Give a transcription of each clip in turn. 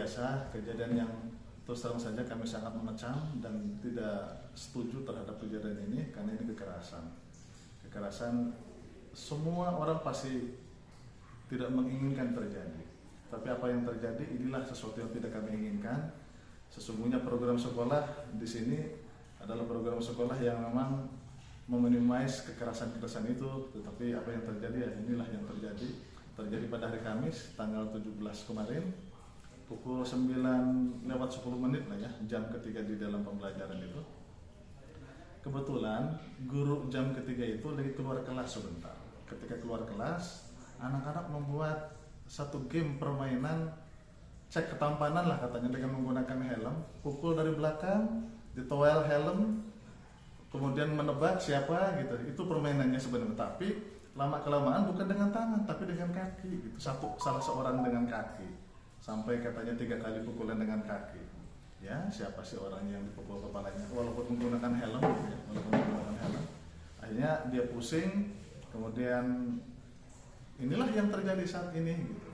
biasa, kejadian yang terus terang saja kami sangat mengecam dan tidak setuju terhadap kejadian ini karena ini kekerasan. Kekerasan semua orang pasti tidak menginginkan terjadi. Tapi apa yang terjadi inilah sesuatu yang tidak kami inginkan. Sesungguhnya program sekolah di sini adalah program sekolah yang memang meminimais kekerasan-kekerasan itu, tetapi apa yang terjadi ya inilah yang terjadi pada hari Kamis tanggal 17 kemarin pukul 9 lewat 10 menit lah ya, jam ketiga di dalam pembelajaran itu. Kebetulan guru jam ketiga itu lagi keluar kelas sebentar. Ketika keluar kelas, anak-anak membuat satu game permainan cek ketampanan lah katanya dengan menggunakan helm, pukul dari belakang, ditowel helm, kemudian menebak siapa gitu. Itu permainannya sebenarnya, tapi lama kelamaan bukan dengan tangan tapi dengan kaki gitu. Salah seorang dengan kaki, sampai katanya 3 kali pukulan dengan kaki. Ya, siapa sih orang yang dipukul kepalanya walaupun menggunakan helm gitu ya, walaupun menggunakan helm. Akhirnya dia pusing, kemudian inilah yang terjadi saat ini gitu.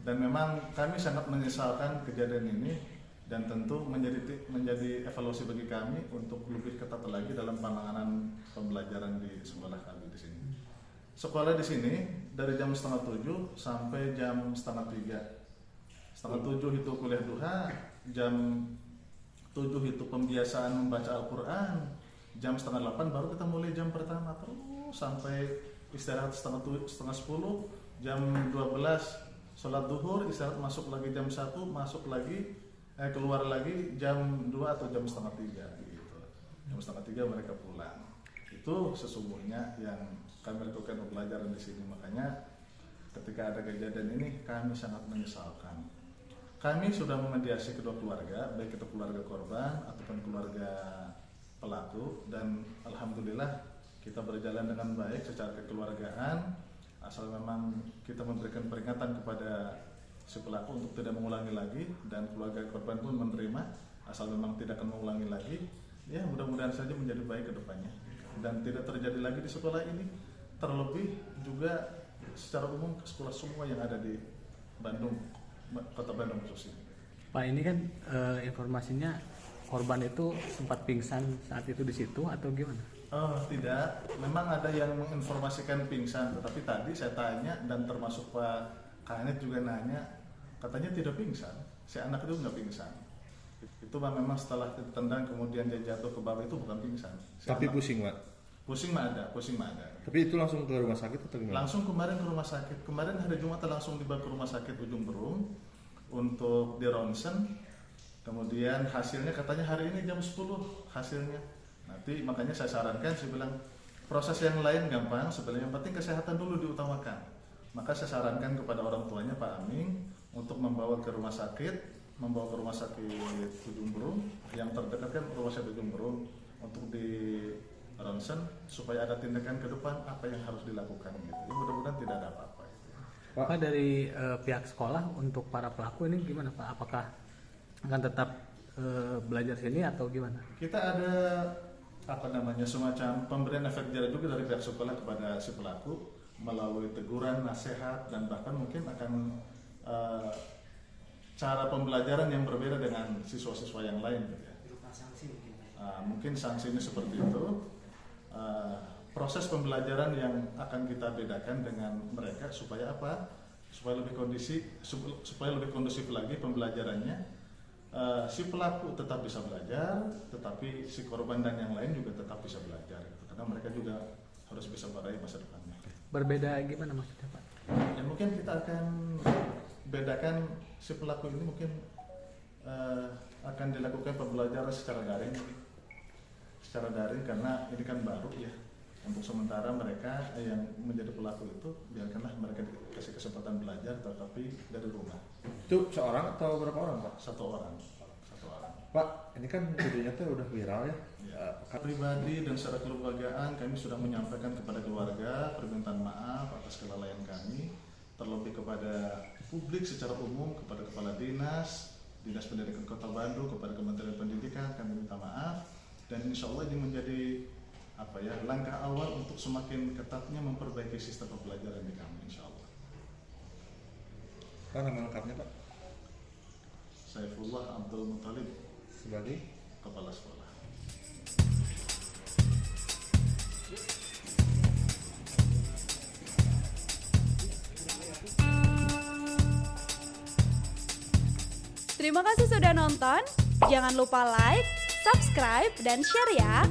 Dan memang kami sangat menyesalkan kejadian ini dan tentu menjadi evaluasi bagi kami untuk lebih ketat lagi dalam penanganan pembelajaran di sekolah kami di sini. Sekolah di sini dari jam 6:30 sampai jam 2:30. 6:30 itu kuliah duha, jam 7 itu pembiasaan membaca Al-Quran, jam 7:30 baru kita mulai jam pertama terus sampai istirahat 9:30, jam 12 sholat duhur, istirahat masuk lagi jam 1, masuk lagi keluar lagi jam 2 atau jam 2:30 gitu. Jam 2:30 mereka pulang. Itu sesungguhnya yang kami lakukan pembelajaran di sini. Makanya ketika ada kejadian ini kami sangat menyesalkan. Kami sudah memediasi kedua keluarga, baik itu keluarga korban ataupun keluarga pelaku, dan alhamdulillah kita berjalan dengan baik secara kekeluargaan. Asal memang kita memberikan peringatan kepada si pelaku untuk tidak mengulangi lagi, dan keluarga korban pun menerima asal memang tidak akan mengulangi lagi. Ya, mudah-mudahan saja menjadi baik ke depannya dan tidak terjadi lagi di sekolah ini, terlebih juga secara umum ke sekolah semua yang ada di Bandung, Kota Bandung khususnya. Pak, ini kan informasinya korban itu sempat pingsan saat itu di situ atau gimana? Oh tidak, memang ada yang menginformasikan pingsan, tetapi tadi saya tanya dan termasuk Pak Kanit juga nanya, katanya tidak pingsan, si anak itu nggak pingsan. Itu memang setelah ditendang kemudian dia jatuh ke bawah itu bukan pingsan. Tapi pusing, Pak? Pusing mah ada. Tapi itu langsung ke rumah sakit atau gimana? Langsung kemarin ke rumah sakit. Kemarin hari Jumat langsung dibawa ke rumah sakit Ujung Berung untuk di ronsen. Kemudian hasilnya katanya hari ini jam 10 hasilnya. Nanti makanya saya sarankan, saya bilang proses yang lain gampang, sebenarnya yang penting kesehatan dulu diutamakan. Maka saya sarankan kepada orang tuanya Pak Aming untuk membawa ke rumah sakit Ujung Berung, yang terdekat kan rumah sakit Ujung Berung, untuk di ronsen supaya ada tindakan ke depan apa yang harus dilakukan gitu. Ya, mudah-mudahan tidak ada apa-apa gitu. Pak, dari pihak sekolah untuk para pelaku ini gimana Pak? Apakah akan tetap belajar sini atau gimana? Kita ada semacam pemberian efek jerah juga dari pihak sekolah kepada si pelaku melalui teguran, nasihat, dan bahkan mungkin akan cara pembelajaran yang berbeda dengan siswa-siswa yang lain gitu ya. Berupa sanksi mungkin. Mungkin sanksinya seperti itu. Proses pembelajaran yang akan kita bedakan dengan mereka supaya apa? Supaya lebih kondusif lagi pembelajarannya. Si pelaku tetap bisa belajar, tetapi si korban dan yang lain juga tetap bisa belajar gitu. Karena mereka juga harus bisa meraih masa depannya. Berbeda gimana maksudnya Pak? Ya mungkin kita akan bedakan si pelaku ini mungkin akan dilakukan pembelajaran secara daring karena ini kan baru ya. Untuk sementara mereka yang menjadi pelaku itu biarkanlah mereka dikasih kesempatan belajar tetapi dari rumah. Itu seorang atau berapa orang, Pak? Satu orang. Pak, ini kan videonya tuh udah viral ya. Pribadi dan secara kekeluargaan kami sudah menyampaikan kepada keluarga permintaan maaf atas kelalaian kami, terlebih kepada publik secara umum, kepada Kepala Dinas Pendidikan Kota Bandung, kepada Kementerian Pendidikan kami minta maaf, dan insya Allah ini menjadi langkah awal untuk semakin ketatnya memperbaiki sistem pembelajaran di kami insya Allah. Pak, nama lengkapnya Pak? Saifullah Abdul Muthalib, sebagai kepala sekolah. Terima kasih sudah nonton. Jangan lupa like, subscribe, dan share ya.